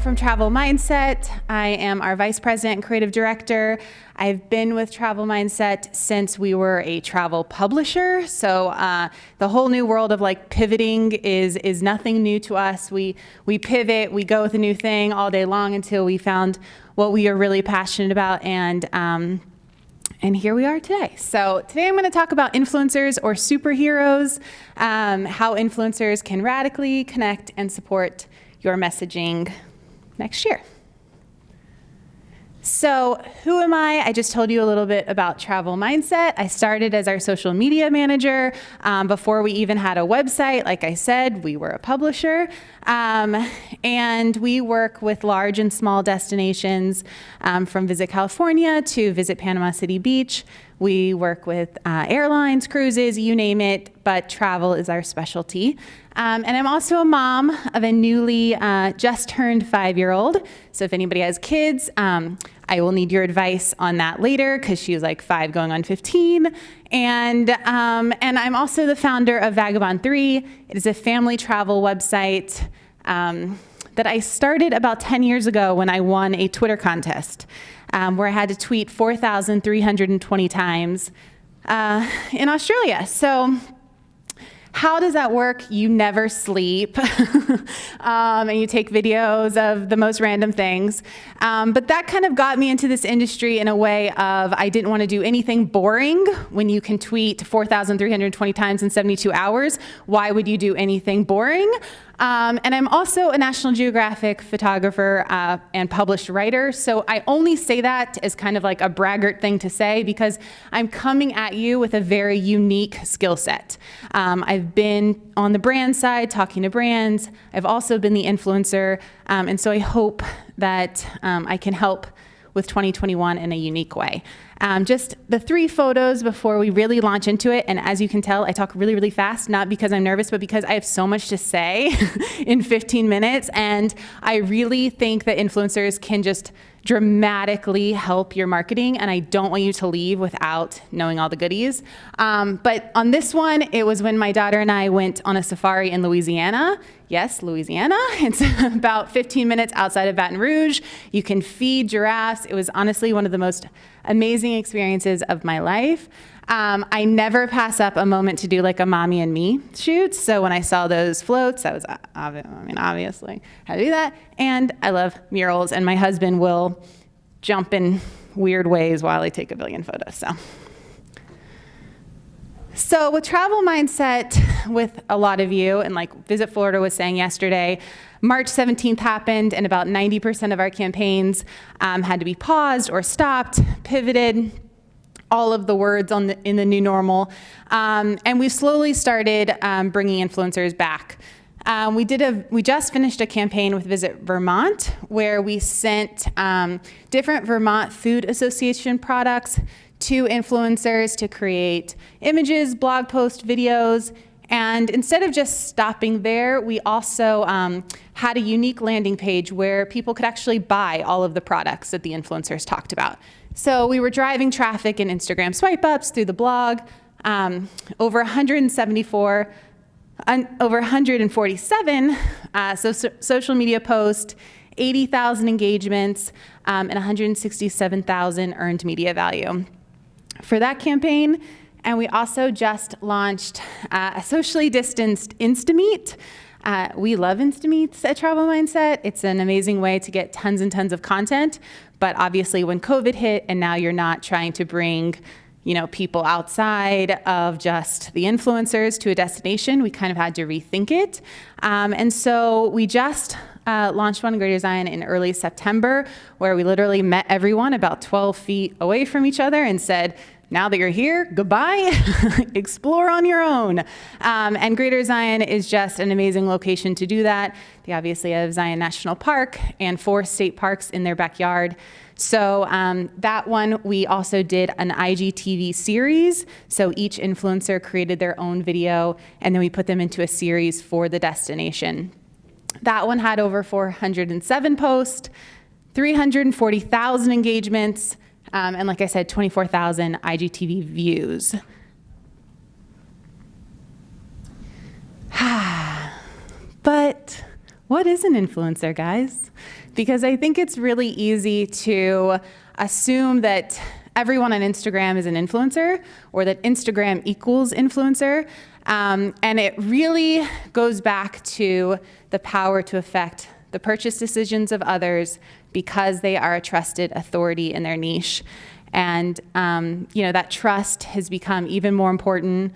from Travel Mindset. I am our Vice President and Creative Director. I've been with Travel Mindset since we were a travel publisher. So the whole new world of like pivoting is nothing new to us. We pivot, we go with a new thing all day long until we found what we are really passionate about, and here we are today. So today I'm going to talk about influencers or superheroes, how influencers can radically connect and support your messaging next year. So who am I? I just told you a little bit about Travel Mindset. I started as our social media manager before we even had a website. Like I said, we were a publisher, and we work with large and small destinations from Visit California to Visit Panama City Beach. We work with airlines, cruises, you name it, but travel is our specialty. And I'm also a mom of a newly just turned 5-year-old. So if anybody has kids, I will need your advice on that later because she's like 5 going on 15. And I'm also the founder of Vagabond 3. It is a family travel website that I started about 10 years ago when I won a Twitter contest where I had to tweet 4,320 times in Australia. So how does that work? You never sleep, and you take videos of the most random things. But that kind of got me into this industry in a way of I didn't want to do anything boring. When you can tweet 4,320 times in 72 hours, why would you do anything boring? And I'm also a National Geographic photographer and published writer. So I only say that as kind of like a braggart thing to say because I'm coming at you with a very unique skill set. I've been on the brand side talking to brands. I've also been the influencer. And so I hope that I can help with 2021 in a unique way. Just the 3 photos before we really launch into it. And as you can tell, I talk really, really fast, not because I'm nervous, but because I have so much to say in 15 minutes. And I really think that influencers can just dramatically help your marketing. And I don't want you to leave without knowing all the goodies. But on this one, it was when my daughter and I went on a safari in Louisiana. Yes, Louisiana. It's about 15 minutes outside of Baton Rouge. You can feed giraffes. It was honestly one of the most amazing experiences of my life. I never pass up a moment to do like a mommy and me shoot. So when I saw those floats, that was, obviously how to do that. And I love murals, and my husband will jump in weird ways while I take a billion photos. So with Travel Mindset, with a lot of you, and like Visit Florida was saying yesterday, March 17th happened, and about 90% of our campaigns had to be paused or stopped, pivoted, all of the words in the new normal. And we slowly started bringing influencers back. We just finished a campaign with Visit Vermont where we sent different Vermont Food Association products to influencers to create images, blog posts, videos. And instead of just stopping there, we also had a unique landing page where people could actually buy all of the products that the influencers talked about. So we were driving traffic and Instagram swipe ups through the blog, over 147 social media posts, 80,000 engagements, and 167,000 earned media value for that campaign. And we also just launched a socially distanced Instameet. We love Instameets at Travel Mindset. It's an amazing way to get tons and tons of content. But obviously when COVID hit and now you're not trying to bring people outside of just the influencers to a destination, we kind of had to rethink it. And so we just launched one in Greater Zion in early September where we literally met everyone about 12 feet away from each other and said, now that you're here, goodbye, explore on your own. And Greater Zion is just an amazing location to do that. They obviously have Zion National Park and 4 state parks in their backyard. So that one, we also did an IGTV series. So each influencer created their own video, and then we put them into a series for the destination. That one had over 407 posts, 340,000 engagements, and like I said, 24,000 IGTV views. But what is an influencer, guys? Because I think it's really easy to assume that everyone on Instagram is an influencer, or that Instagram equals influencer. And it really goes back to the power to affect the purchase decisions of others because they are a trusted authority in their niche. And that trust has become even more important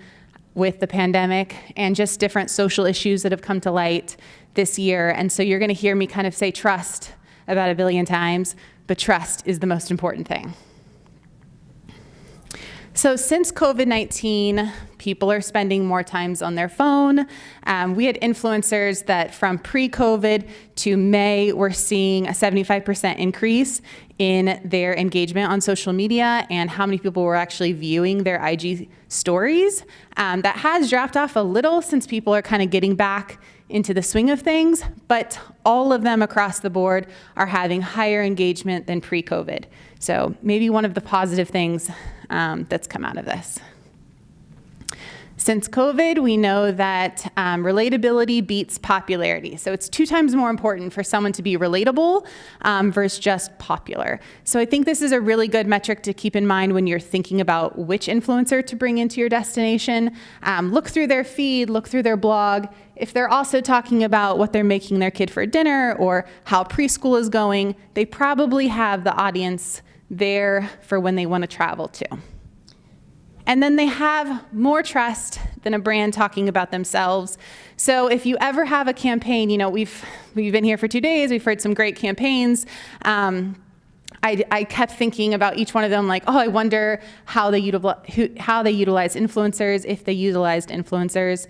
with the pandemic and just different social issues that have come to light this year. And so you're going to hear me kind of say trust about 1 billion times, but trust is the most important thing. So since COVID-19, people are spending more times on their phone. We had influencers that from pre-COVID to May, we're seeing a 75% increase in their engagement on social media and how many people were actually viewing their IG stories. That has dropped off a little since people are kind of getting back into the swing of things, but all of them across the board are having higher engagement than pre-COVID. So maybe one of the positive things that's come out of this. Since COVID, we know that relatability beats popularity. So it's 2 times more important for someone to be relatable versus just popular. So I think this is a really good metric to keep in mind when you're thinking about which influencer to bring into your destination. Look through their feed, look through their blog. If they're also talking about what they're making their kid for dinner or how preschool is going, they probably have the audience there for when they want to travel to. And then they have more trust than a brand talking about themselves. So if you ever have a campaign, we've been here for 2 days, we've heard some great campaigns. I kept thinking about each one of them, like, I wonder how they utilize influencers, if they utilized influencers,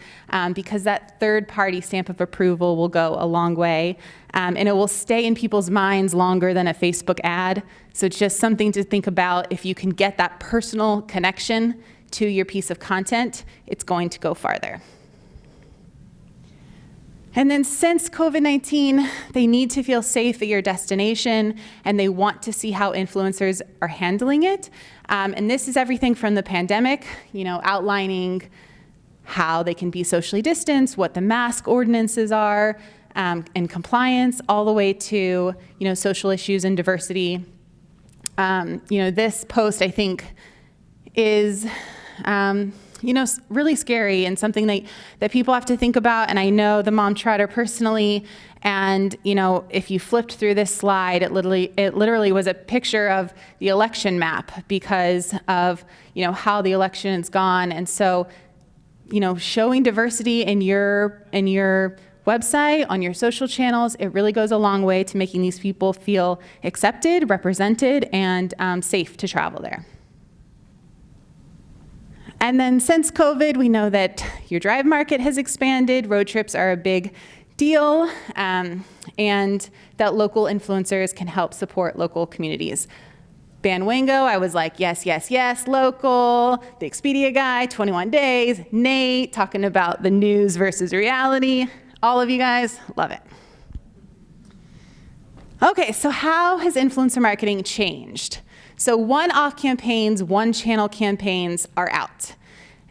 because that third-party stamp of approval will go a long way, and it will stay in people's minds longer than a Facebook ad. So it's just something to think about. If you can get that personal connection to your piece of content, it's going to go farther. And then since COVID-19, they need to feel safe at your destination, and they want to see how influencers are handling it. And this is everything from the pandemic, outlining how they can be socially distanced, what the mask ordinances are, and compliance, all the way to, social issues and diversity. This post, I think, is really scary and something that people have to think about. And I know the mom trotter personally. And, if you flipped through this slide, it literally was a picture of the election map because of, how the election has gone. And so, showing diversity in your website, on your social channels, it really goes a long way to making these people feel accepted, represented, and safe to travel there. And then since COVID, we know that your drive market has expanded, road trips are a big deal, and that local influencers can help support local communities. Banwango, I was like, yes, yes, yes, local. The Expedia guy, 21 days. Nate, talking about the news versus reality. All of you guys, love it. Okay, so how has influencer marketing changed? So one-off campaigns, one-channel campaigns are out.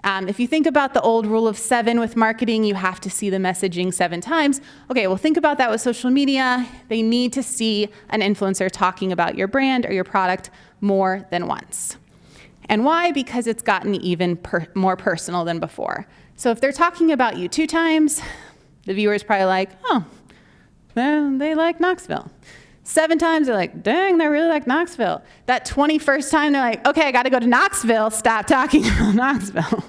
If you think about the old rule of 7 with marketing, you have to see the messaging 7 times. Okay, well, think about that with social media. They need to see an influencer talking about your brand or your product more than once. And why? Because it's gotten even more personal than before. So if they're talking about you 2 times, the viewer's probably like, they like Knoxville. 7 times, they're like, dang, they really like Knoxville. That 21st time, they're like, okay, I got to go to Knoxville. Stop talking about Knoxville.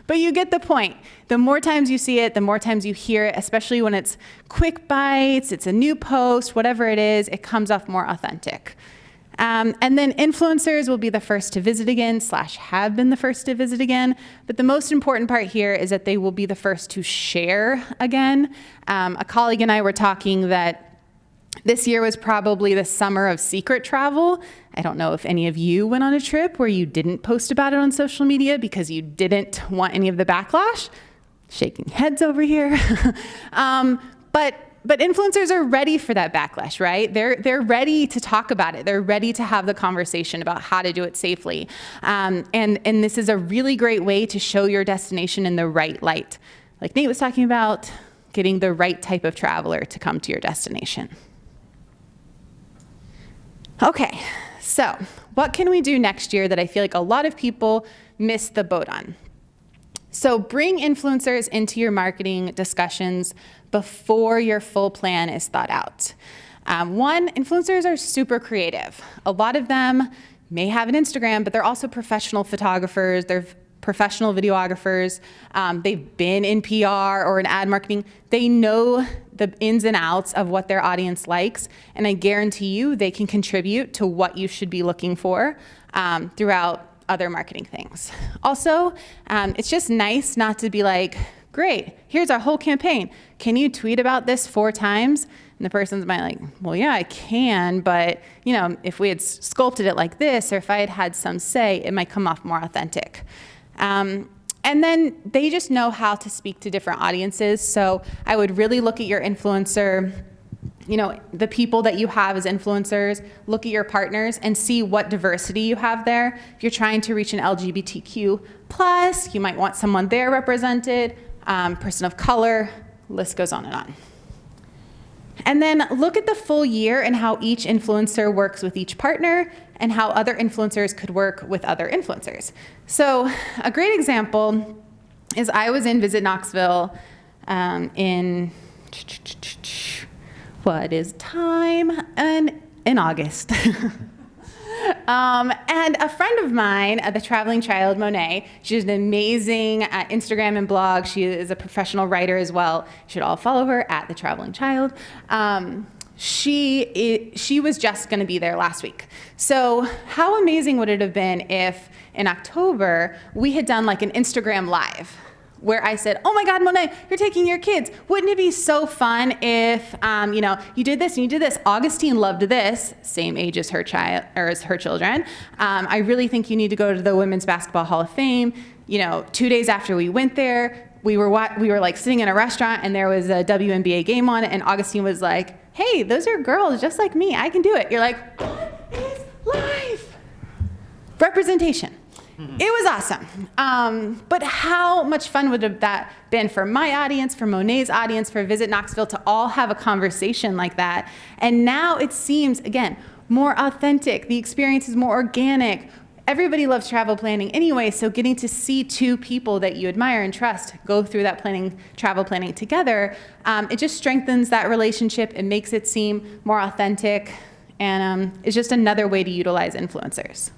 But you get the point. The more times you see it, the more times you hear it, especially when it's quick bites, it's a new post, whatever it is, it comes off more authentic. And then influencers will be the first to visit again, / have been the first to visit again. But the most important part here is that they will be the first to share again. A colleague and I were talking that this year was probably the summer of secret travel. I don't know if any of you went on a trip where you didn't post about it on social media because you didn't want any of the backlash. Shaking heads over here. But influencers are ready for that backlash, right? They're ready to talk about it. They're ready to have the conversation about how to do it safely. And this is a really great way to show your destination in the right light. Like Nate was talking about, getting the right type of traveler to come to your destination. Okay, so what can we do next year that I feel like a lot of people miss the boat on? So bring influencers into your marketing discussions before your full plan is thought out. One, influencers are super creative. A lot of them may have an Instagram, but they're also professional photographers, they're professional videographers, they've been in PR or in ad marketing. They know the ins and outs of what their audience likes, and I guarantee you they can contribute to what you should be looking for throughout other marketing things. Also, it's just nice not to be like, great, here's our whole campaign. Can you tweet about this 4 times? And the person's might like, well, yeah, I can, but if we had sculpted it like this, or if I had had some say, it might come off more authentic. And then they just know how to speak to different audiences. So I would really look at your influencer, the people that you have as influencers, look at your partners and see what diversity you have there. If you're trying to reach an LGBTQ+, you might want someone there represented, person of color, list goes on and on. And then look at the full year and how each influencer works with each partner and how other influencers could work with other influencers. So a great example is I was in Visit Knoxville in what is time? In August. And a friend of mine, the traveling child, Monet, she's an amazing Instagram and blog. She is a professional writer as well. You should all follow her at the traveling child. She was just going to be there last week. So how amazing would it have been if in October we had done like an Instagram live where I said, oh my God, Monet, you're taking your kids. Wouldn't it be so fun if, you did this and you did this. Augustine loved this, same age as her child or as her children. I really think you need to go to the Women's Basketball Hall of Fame. 2 days after we went there, we were like sitting in a restaurant and there was a WNBA game on it, and Augustine was like, hey, those are girls just like me. I can do it. You're like, what is life? Representation. It was awesome. But how much fun would have that been for my audience, for Monet's audience, for Visit Knoxville to all have a conversation like that? And now it seems, again, more authentic. The experience is more organic. Everybody loves travel planning anyway, so getting to see 2 people that you admire and trust go through that travel planning together, it just strengthens that relationship. It makes it seem more authentic, and it's just another way to utilize influencers.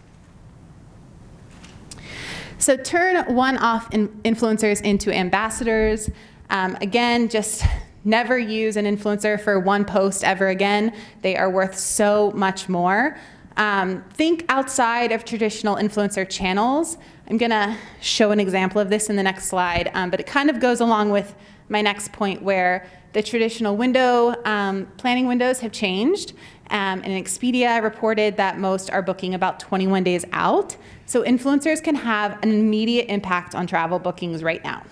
So turn one-off influencers into ambassadors. Again, just never use an influencer for one post ever again. They are worth so much more. Think outside of traditional influencer channels. I'm going to show an example of this in the next slide, but it kind of goes along with my next point where the traditional planning windows have changed. And Expedia reported that most are booking about 21 days out. So influencers can have an immediate impact on travel bookings right now.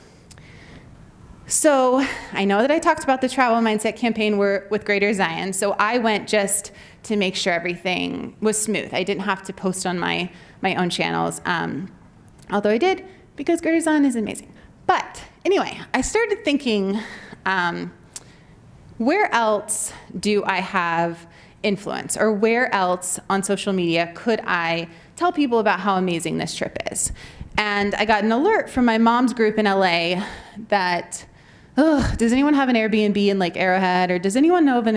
So I know that I talked about the travel mindset campaign with Greater Zion. So I went just to make sure everything was smooth. I didn't have to post on my own channels, although I did because Greater Zion is amazing. But anyway, I started thinking, where else do I have influence, or where else on social media could I tell people about how amazing this trip is? And I got an alert from my mom's group in LA that, does anyone have an Airbnb in Lake Arrowhead? Or does anyone know of an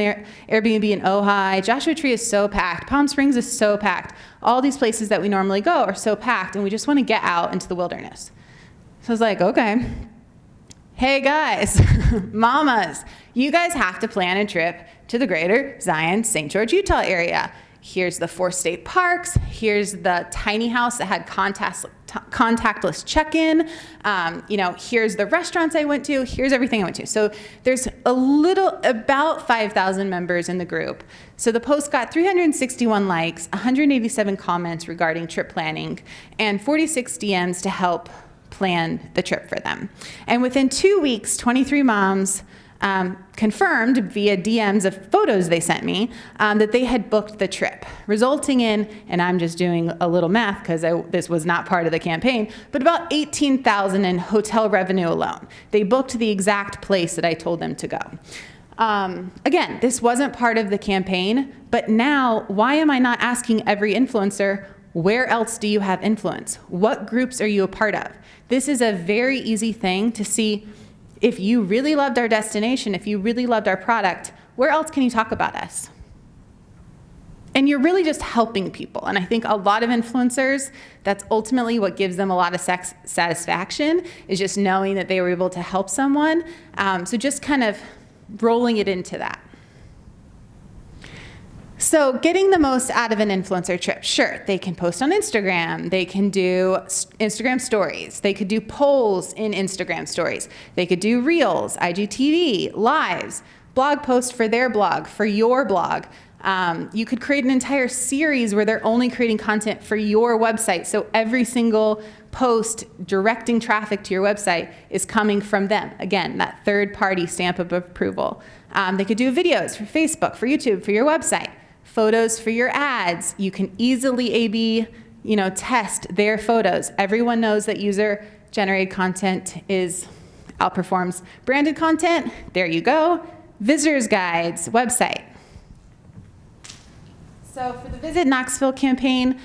Airbnb in Ojai? Joshua Tree is so packed. Palm Springs is so packed. All these places that we normally go are so packed, and we just want to get out into the wilderness. So I was like, okay. Hey guys, mamas, you guys have to plan a trip to the Greater Zion, St. George, Utah area. Here's the 4 state parks. Here's the tiny house that had contactless check-in. Here's the restaurants I went to. Here's everything I went to. So there's about 5,000 members in the group. So the post got 361 likes, 187 comments regarding trip planning, and 46 DMs to help plan the trip for them. And within 2 weeks, 23 moms confirmed via DMs of photos they sent me that they had booked the trip, resulting in, and I'm just doing a little math because this was not part of the campaign, but about $18,000 in hotel revenue alone. They booked the exact place that I told them to go. Again, this wasn't part of the campaign, but now why am I not asking every influencer, where else do you have influence? What groups are you a part of? This is a very easy thing to see. If you really loved our destination, if you really loved our product, where else can you talk about us? And you're really just helping people. And I think a lot of influencers, that's ultimately what gives them a lot of satisfaction, is just knowing that they were able to help someone. So just kind of rolling it into that. So getting the most out of an influencer trip, sure, they can post on Instagram, they can do Instagram stories, they could do polls in Instagram stories, they could do reels, IGTV, lives, blog posts for their blog, for your blog. You could create an entire series where they're only creating content for your website, so every single post directing traffic to your website is coming from them. Again, that third-party stamp of approval. They could do videos for Facebook, for YouTube, for your website. Photos for your ads. You can easily A/B, test their photos. Everyone knows that user-generated content outperforms branded content. There you go. Visitors guides, website. So for the Visit Knoxville campaign,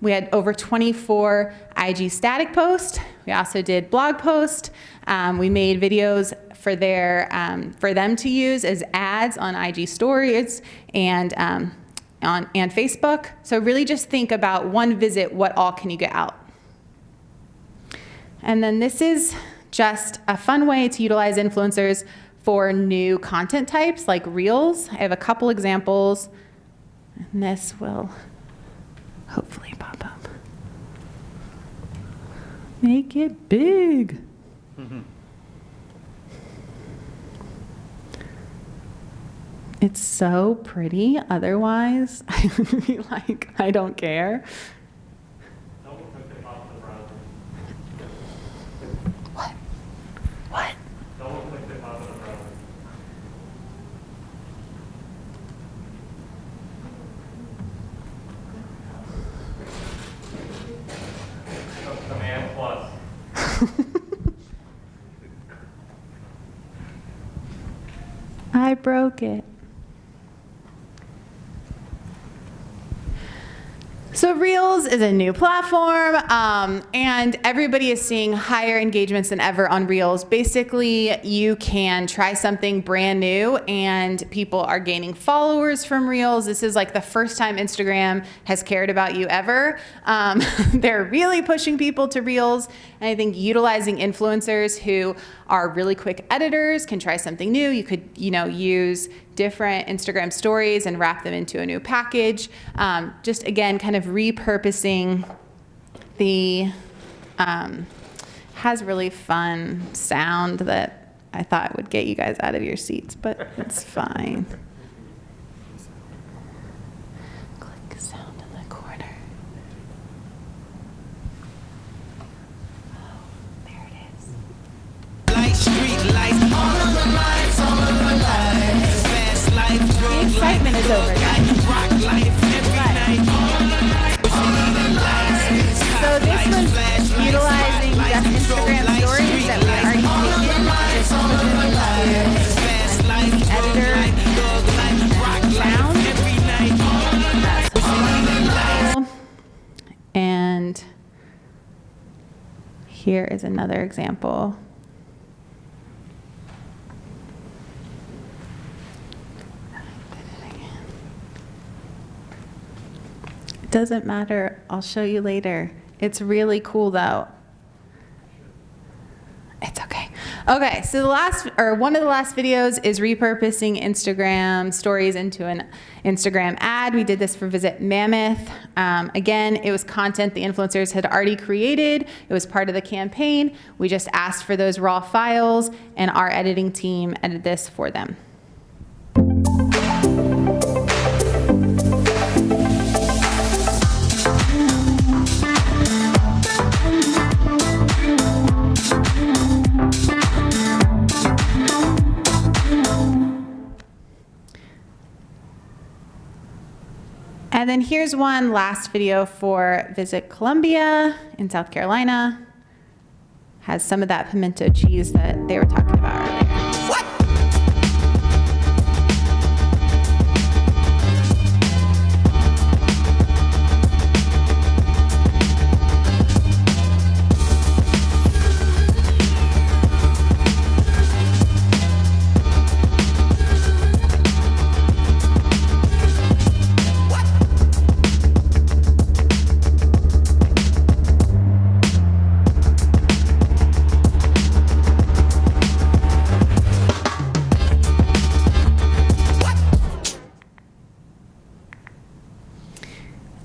we had over 24 IG static posts. We also did blog posts. We made videos for them to use as ads on IG stories and Facebook. So really just think about one visit, what all can you get out? And then this is just a fun way to utilize influencers for new content types like Reels. I have a couple examples, and this will hopefully pop up. Make it big. Mm-hmm. It's so pretty. Otherwise, I would be like, I don't care. What? What? Command plus. I broke it. So Reels is a new platform, and everybody is seeing higher engagements than ever on Reels. Basically, you can try something brand new, and people are gaining followers from Reels. This is like the first time Instagram has cared about you ever. They're really pushing people to Reels, and I think utilizing influencers who are really quick editors can try something new. You could, use different Instagram stories and wrap them into a new package. Just again, kind of repurposing the, has really fun sound that I thought would get you guys out of your seats, but it's fine. Click sound in the corner. Oh, there it is. Light, street lights, all of the lights, all of the lights. Fast life, The excitement is over, guys. rock life, every night. So this was utilizing just Instagram stories that we had already taken, just put them into an editor and sound. That's one example. And here is another example. It doesn't matter. I'll show you later. It's really cool though. It's okay. Okay, so one of the last videos is repurposing Instagram stories into an Instagram ad. We did this for Visit Mammoth. Again, it was content the influencers had already created. It was part of the campaign. We just asked for those raw files, and our editing team edited this for them. And then here's one last video for Visit Columbia in South Carolina. Has some of that pimento cheese that they were talking about earlier.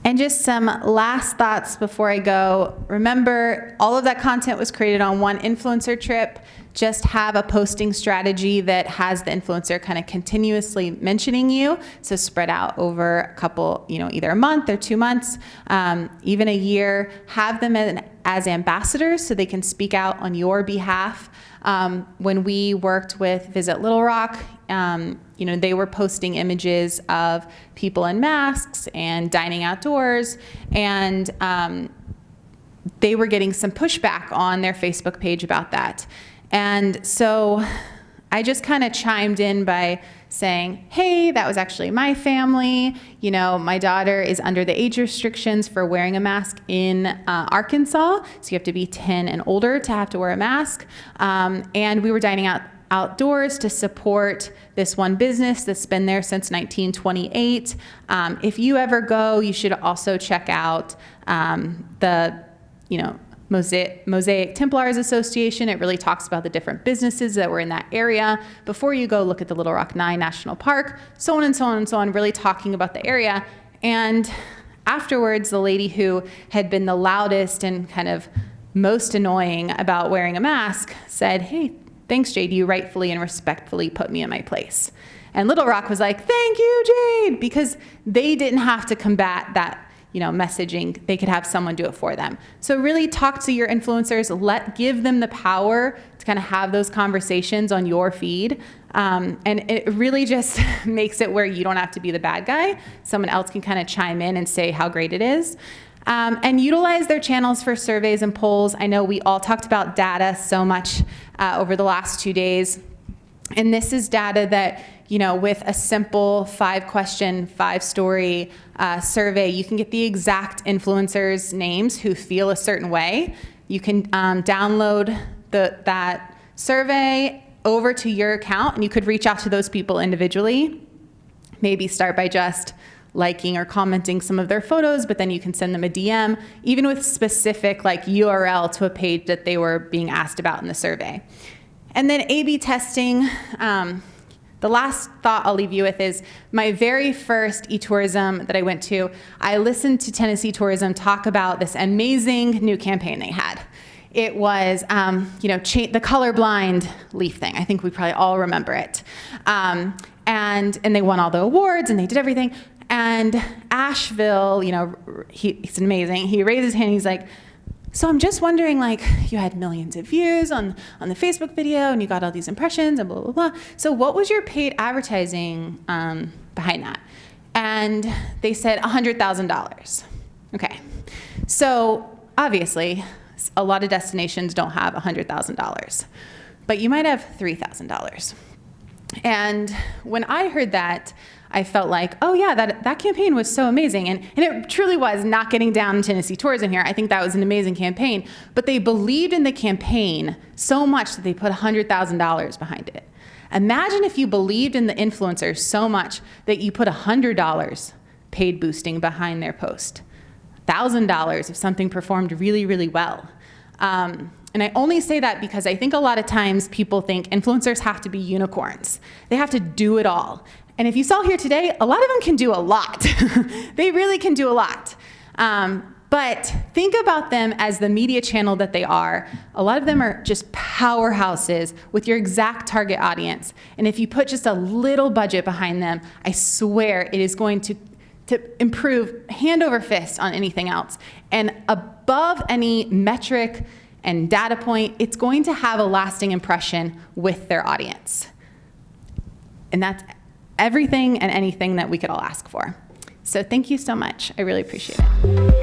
And just some last thoughts before I go. Remember, all of that content was created on one influencer trip. Just have a posting strategy that has the influencer kind of continuously mentioning you. So spread out over a couple, either a month or 2 months, even a year. Have them as ambassadors so they can speak out on your behalf. When we worked with Visit Little Rock, they were posting images of people in masks and dining outdoors, and they were getting some pushback on their Facebook page about that. And so I just kind of chimed in by saying, hey, that was actually my family. My daughter is under the age restrictions for wearing a mask in Arkansas. So you have to be 10 and older to have to wear a mask. And we were dining outdoors to support this one business that's been there since 1928. If you ever go, you should also check out the, Mosaic Templars Association. It really talks about the different businesses that were in that area. Before you go, look at the Little Rock 9 National Park, so on and so on and so on, really talking about the area. And afterwards, the lady who had been the loudest and kind of most annoying about wearing a mask said, hey, thanks, Jade, you rightfully and respectfully put me in my place. And Little Rock was like, thank you, Jade, because they didn't have to combat that messaging. They could have someone do it for them. So really talk to your influencers, give them the power to kind of have those conversations on your feed. And it really just makes it where you don't have to be the bad guy. Someone else can kind of chime in and say how great it is. And utilize their channels for surveys and polls. I know we all talked about data so much over the last 2 days. And this is data that, with a simple 5-question, 5-story survey, you can get the exact influencers' names who feel a certain way. You can download that survey over to your account, and you could reach out to those people individually. Maybe start by just liking or commenting some of their photos, but then you can send them a DM, even with specific URL to a page that they were being asked about in the survey. And then A/B testing. The last thought I'll leave you with is my very first e-tourism that I went to, I listened to Tennessee Tourism talk about this amazing new campaign they had. It was, the colorblind leaf thing. I think we probably all remember it. And they won all the awards and they did everything. And Asheville, he's amazing. He raised his hand. He's like, so I'm just wondering, you had millions of views on the Facebook video and you got all these impressions and blah, blah, blah. So what was your paid advertising behind that? And they said $100,000. Okay. So obviously, a lot of destinations don't have $100,000, but you might have $3,000. And when I heard that, I felt like, oh yeah, that campaign was so amazing. And it truly was, not getting down Tennessee Tourism here. I think that was an amazing campaign. But they believed in the campaign so much that they put $100,000 behind it. Imagine if you believed in the influencers so much that you put $100 paid boosting behind their post. $1,000 if something performed really, really well. And I only say that because I think a lot of times people think influencers have to be unicorns. They have to do it all. And if you saw here today, a lot of them can do a lot. They really can do a lot. But think about them as the media channel that they are. A lot of them are just powerhouses with your exact target audience. And if you put just a little budget behind them, I swear it is going to improve hand over fist on anything else. And above any metric and data point, it's going to have a lasting impression with their audience. And that's everything and anything that we could all ask for. So thank you so much. I really appreciate it.